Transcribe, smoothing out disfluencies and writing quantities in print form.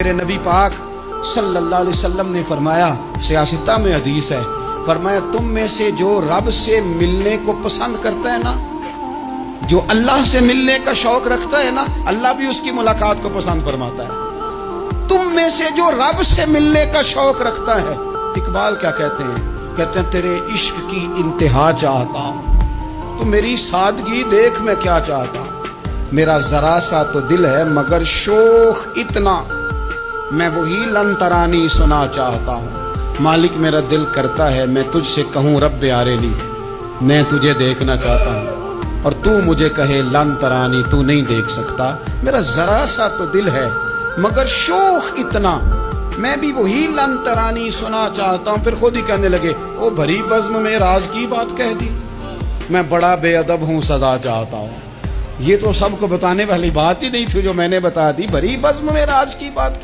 میرے نبی پاک صلی اللہ علیہ وسلم نے فرمایا، سیاستہ میں حدیث ہے، فرمایا تم میں سے جو رب سے ملنے کو پسند کرتا ہے نا، جو اللہ سے ملنے کا شوق رکھتا ہے نا، اللہ بھی اس کی ملاقات کو پسند فرماتا ہے۔ تم میں سے جو رب سے ملنے کا شوق رکھتا ہے، اقبال کیا کہتے ہیں؟ کہتے ہیں تیرے عشق کی انتہا چاہتا ہوں، تو میری سادگی دیکھ میں کیا چاہتا ہوں، میرا ذرا سا تو دل ہے مگر شوق اتنا، میں وہی لن ترانی سنا چاہتا ہوں، مالک میرا دل کرتا ہے میں تجھ سے کہوں رب آریلی، میں تجھے دیکھنا چاہتا ہوں، اور تو مجھے کہے لن ترانی، تو نہیں دیکھ سکتا، میرا ذرا سا تو دل ہے مگر شوق اتنا، میں بھی وہی لن ترانی سنا چاہتا ہوں۔ پھر خود ہی کہنے لگے او بھری بزم میں راز کی بات کہہ دی، میں بڑا بے ادب ہوں سزا چاہتا ہوں۔ یہ تو سب کو بتانے والی بات ہی نہیں تھی جو میں نے بتا دی، بھری بزم میں راز کی بات